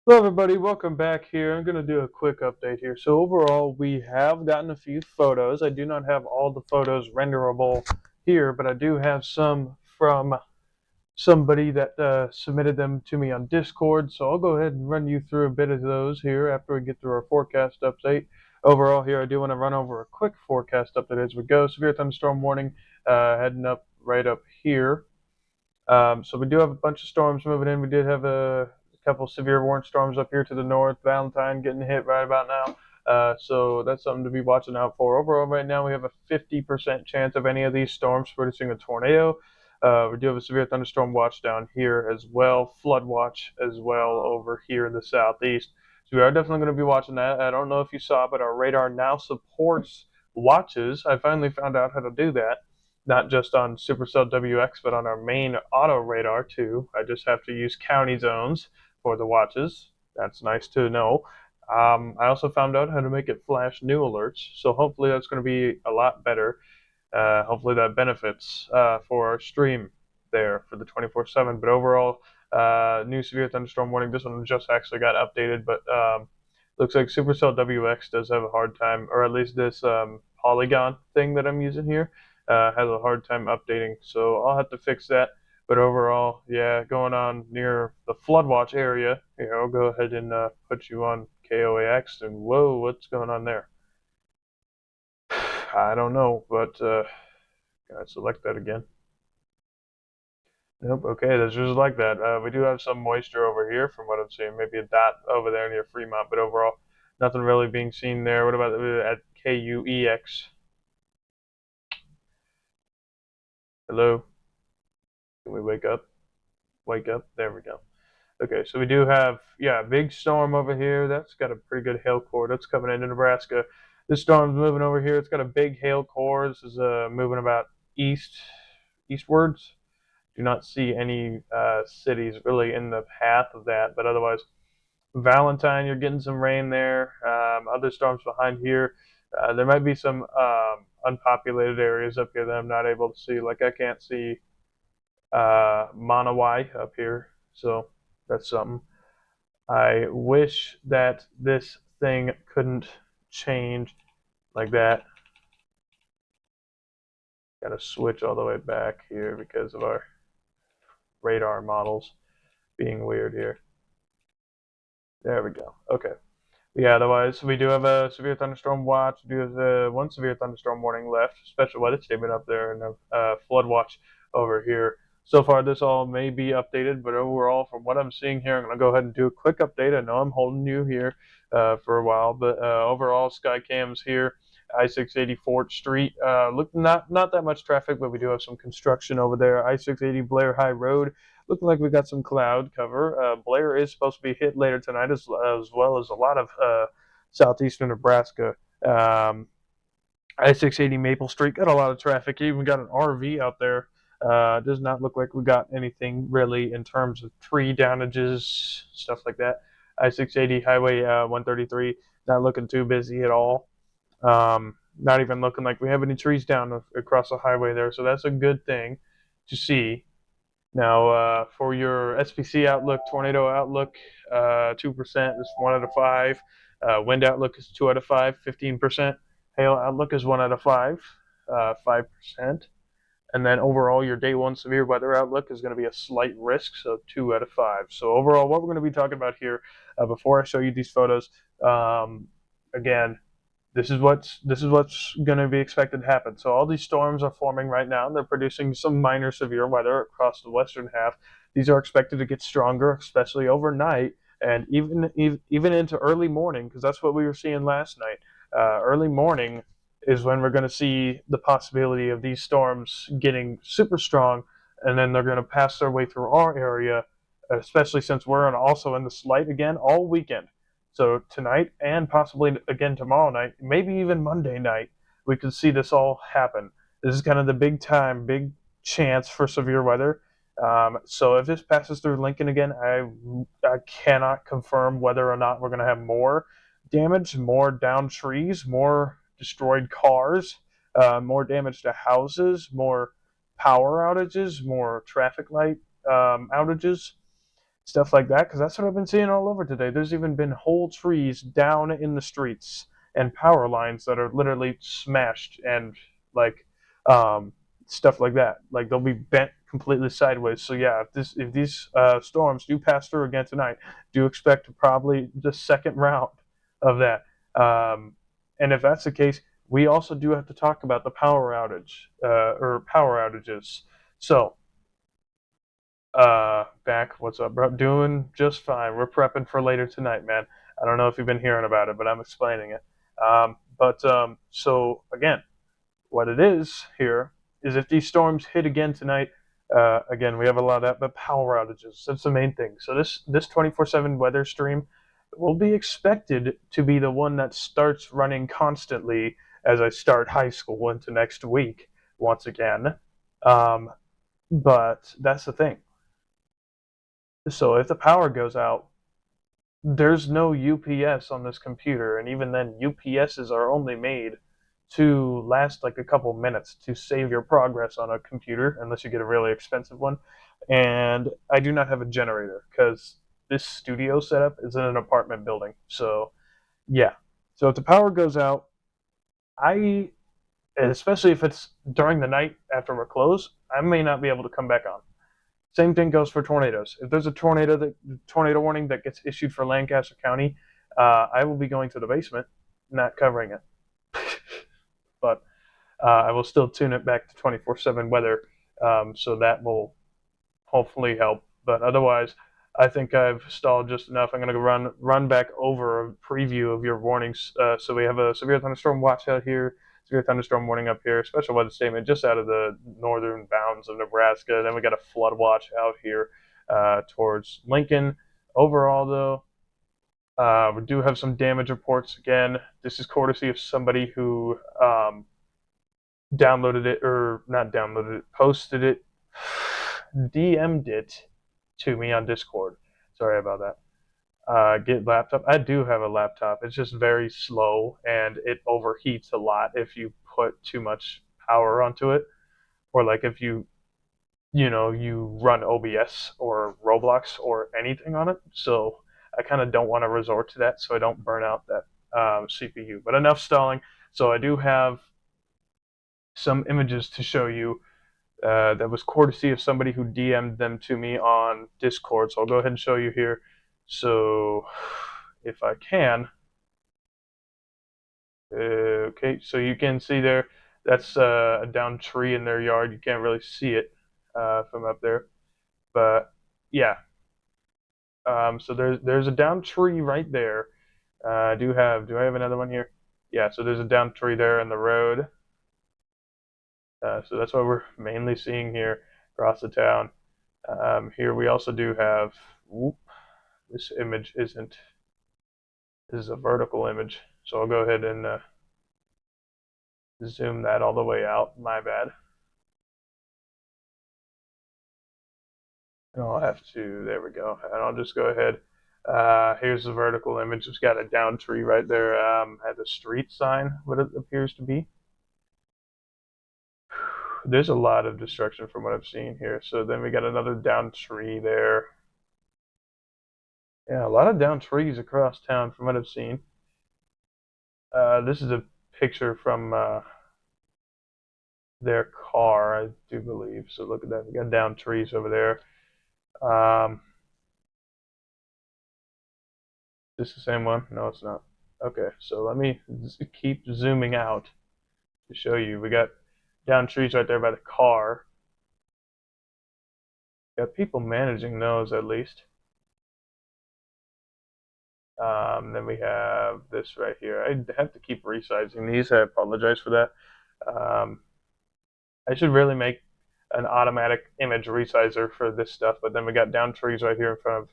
Hello everybody, welcome back here. I'm going to do a quick update here. So overall, we have gotten a few photos. I do not have all the photos renderable here, but I do have some from somebody that submitted them to me on Discord. So I'll go ahead and run you through a bit of those here after we get through our forecast update. Overall here, I do want to run over a quick forecast update as we go. Severe thunderstorm warning heading up right up here. So we do have a bunch of storms moving in. We did have a couple severe warning storms up here to the north. Valentine getting hit right about now. So that's something to be watching out for. Overall, right now we have a 50% chance of any of these storms producing a tornado. We do have a severe thunderstorm watch down here as well, flood watch as well over here in the southeast. So we are definitely going to be watching that. I don't know if you saw, but our radar now supports watches. I finally found out how to do that, not just on Supercell WX, but on our main auto radar too. I just have to use county zones for the watches. That's nice to know. I also found out how to make it flash new alerts, so hopefully that's going to be a lot better. Hopefully that benefits for our stream there for the 24/7. But overall, new severe thunderstorm warning. This one just actually got updated, but looks like Supercell WX does have a hard time, or at least this polygon thing that I'm using here has a hard time updating. So I'll have to fix that. But overall, yeah, going on near the flood watch area. Here, I'll go ahead and put you on KOAX. And whoa, what's going on there? I don't know, but can I select that again? Nope. Okay, that's just like that. We do have some moisture over here, from what I'm seeing. Maybe a dot over there near Fremont, but overall, nothing really being seen there. What about at KUEX? Hello? Can we wake up? Wake up. There we go. Okay, so we do have, yeah, a big storm over here. That's got a pretty good hail core. That's coming into Nebraska. This storm's moving over here. It's got a big hail core. This is moving about eastwards. Do not see any cities really in the path of that, but otherwise, Valentine, you're getting some rain there. Other storms behind here. There might be some unpopulated areas up here that I'm not able to see. Like I can't see Monowai up here, so that's something. I wish that this thing couldn't change like that. Got to switch all the way back here because of our radar models being weird here. There we go. Okay. Yeah, otherwise, we do have a severe thunderstorm watch. We do have one severe thunderstorm warning left, special weather statement up there, and a flood watch over here. So far, this all may be updated, but overall, from what I'm seeing here, I'm going to go ahead and do a quick update. I know I'm holding you here for a while, but overall, sky cams here, I-680 Fort Street. Look, not that much traffic, but we do have some construction over there. I-680 Blair High Road. Looking like we got some cloud cover. Blair is supposed to be hit later tonight, as well as a lot of southeastern Nebraska. I-680 Maple Street got a lot of traffic. Even got an RV out there. Does not look like we got anything really in terms of tree damages, stuff like that. I-680 Highway 133 not looking too busy at all. Not even looking like we have any trees down across the highway there, so that's a good thing to see. Now, for your SPC outlook, tornado outlook, 2% is 1 out of 5. Wind outlook is 2 out of 5, 15%. Hail outlook is 1 out of 5, 5%. And then overall, your day one severe weather outlook is going to be a slight risk, so 2 out of 5. So overall, what we're going to be talking about here, before I show you these photos, again, this is what's going to be expected to happen. So all these storms are forming right now. They're producing some minor severe weather across the western half. These are expected to get stronger, especially overnight, and even into early morning, because that's what we were seeing last night. Early morning is when we're going to see the possibility of these storms getting super strong, and then they're going to pass their way through our area, especially since we're also in the slight again all weekend. So tonight and possibly again tomorrow night, maybe even Monday night, we could see this all happen. This is kind of the big time, big chance for severe weather. So if this passes through Lincoln again, I cannot confirm whether or not we're going to have more damage, more downed trees, more destroyed cars, more damage to houses, more power outages, more traffic light outages. stuff like that, because that's what I've been seeing all over today. There's even been whole trees down in the streets and power lines that are literally smashed and like um, stuff like that. Like they'll be bent completely sideways. So yeah, if these storms do pass through again tonight, do expect probably the second round of that. And if that's the case, we also do have to talk about the power outage or power outages. So back. What's up, bro? Doing just fine. We're prepping for later tonight, man. I don't know if you've been hearing about it, but I'm explaining it. So again, what it is here is if these storms hit again tonight, again we have a lot of that, but power outages. That's the main thing. So this 24/7 weather stream will be expected to be the one that starts running constantly as I start high school into next week once again. Um, but that's the thing. So if the power goes out, there's no UPS on this computer, and even then, UPSs are only made to last like a couple minutes to save your progress on a computer, unless you get a really expensive one. And I do not have a generator because this studio setup is in an apartment building. So yeah, so if the power goes out, I especially if it's during the night after we're closed, I may not be able to come back on. Same thing goes for tornadoes. If there's a tornado warning that gets issued for Lancaster County, I will be going to the basement, not covering it. But I will still tune it back to 24/7 weather, so that will hopefully help. But otherwise, I think I've stalled just enough. I'm going to run back over a preview of your warnings. So we have a severe thunderstorm watch out here, severe thunderstorm warning up here, special weather statement just out of the northern bounds of Nebraska. Then we got a flood watch out here towards Lincoln. Overall, though, we do have some damage reports again. This is courtesy of somebody who downloaded it, or not downloaded it, posted it, DM'd it to me on Discord. Sorry about that. Get laptop. I do have a laptop. It's just very slow and it overheats a lot if you put too much power onto it, or like if you run OBS or Roblox or anything on it. So I kind of don't want to resort to that, so I don't burn out that CPU. But enough stalling. So I do have some images to show you. That was courtesy of somebody who DM'd them to me on Discord. So I'll go ahead and show you here. So if I can, okay, so you can see there, that's a downed tree in their yard. You can't really see it from up there, but yeah. So there's a downed tree right there. Do I have another one here? Yeah, so there's a downed tree there in the road. So that's what we're mainly seeing here across the town. Here we also do have, whoop, this image isn't, this is a vertical image. So I'll go ahead and zoom that all the way out. My bad. And I'll have to, there we go. And I'll just go ahead. Here's the vertical image. It's got a down tree right there at the street sign, what it appears to be. There's a lot of destruction from what I've seen here. So then we got another down tree there. Yeah, a lot of down trees across town from what I've seen. This is a picture from their car, I do believe. So look at that. We got down trees over there. Is this the same one? No, it's not. Okay, so let me keep zooming out to show you. We got down trees right there by the car. Got people managing those at least. Then we have this right here. I have to keep resizing these. I apologize for that. Um, I should really make an automatic image resizer for this stuff, but then we got down trees right here in front of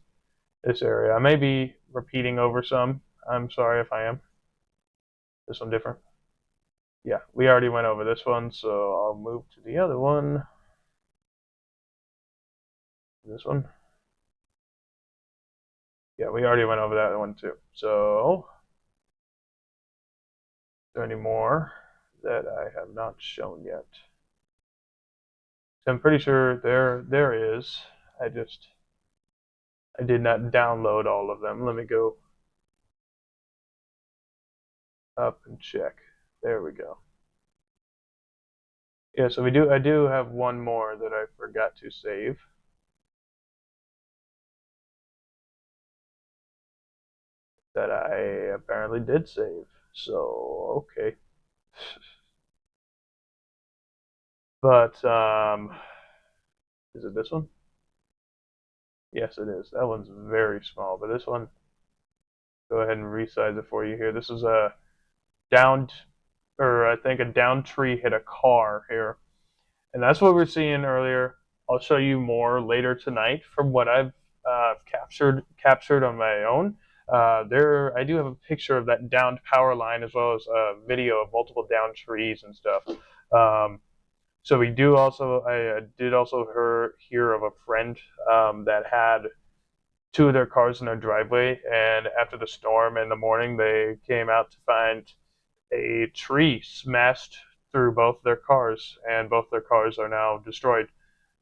this area. I may be repeating over some. I'm sorry if I am. This one different. Yeah, we already went over this one, so I'll move to the other one. This one. Yeah, we already went over that one too. So, is there any more that I have not shown yet? So I'm pretty sure there is. I did not download all of them. Let me go up and check. There we go. Yeah, so I do have one more that I forgot to save. That I apparently did save. So, okay. But, is it this one? Yes, it is. That one's very small, but this one, go ahead and resize it for you here. This is a downed, or I think a downed tree hit a car here. And that's what we are seeing earlier. I'll show you more later tonight from what I've captured on my own. I do have a picture of that downed power line as well as a video of multiple downed trees and stuff. So we do also, I did also hear of a friend that had two of their cars in their driveway, and after the storm in the morning, they came out to find a tree smashed through both their cars, and both their cars are now destroyed.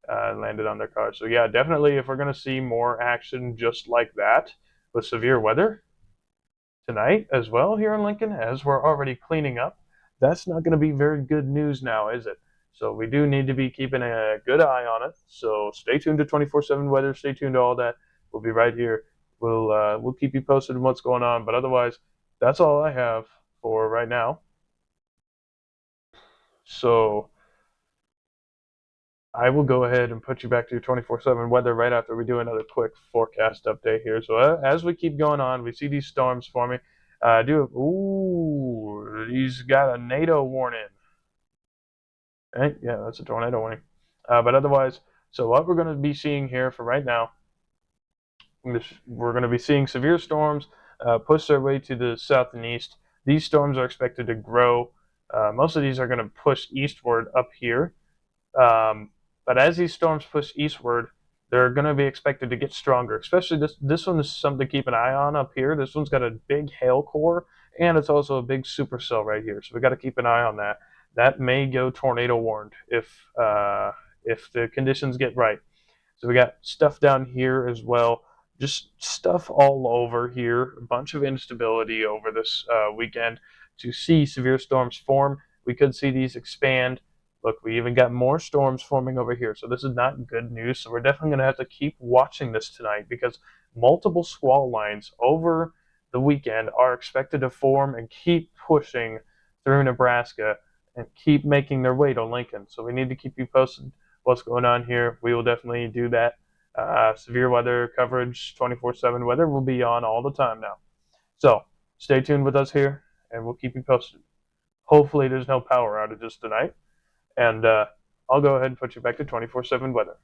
Landed on their cars. So yeah, definitely, if we're going to see more action just like that with severe weather tonight as well here in Lincoln, as we're already cleaning up, that's not going to be very good news now, is it? So we do need to be keeping a good eye on it. So stay tuned to 24/7 weather. Stay tuned to all that. We'll be right here. We'll keep you posted on what's going on. But otherwise, that's all I have for right now. So I will go ahead and put you back to your 24/7 weather right after we do another quick forecast update here. So as we keep going on, we see these storms forming. He's got a NATO warning. Right? Yeah, that's a tornado warning. But otherwise, so what we're going to be seeing here for right now, we're going to be seeing severe storms push their way to the south and east. These storms are expected to grow. Most of these are going to push eastward up here. But as these storms push eastward, they're going to be expected to get stronger. Especially this one is something to keep an eye on up here. This one's got a big hail core, and it's also a big supercell right here. So we got to keep an eye on that. That may go tornado warned if the conditions get right. So we got stuff down here as well. Just stuff all over here. A bunch of instability over this weekend to see severe storms form. We could see these expand. Look, we even got more storms forming over here. So this is not good news. So we're definitely going to have to keep watching this tonight because multiple squall lines over the weekend are expected to form and keep pushing through Nebraska and keep making their way to Lincoln. So we need to keep you posted what's going on here. We will definitely do that. Severe weather coverage, 24/7 weather will be on all the time now. So stay tuned with us here, and we'll keep you posted. Hopefully, there's no power outages tonight, and I'll go ahead and put you back to 24/7 weather.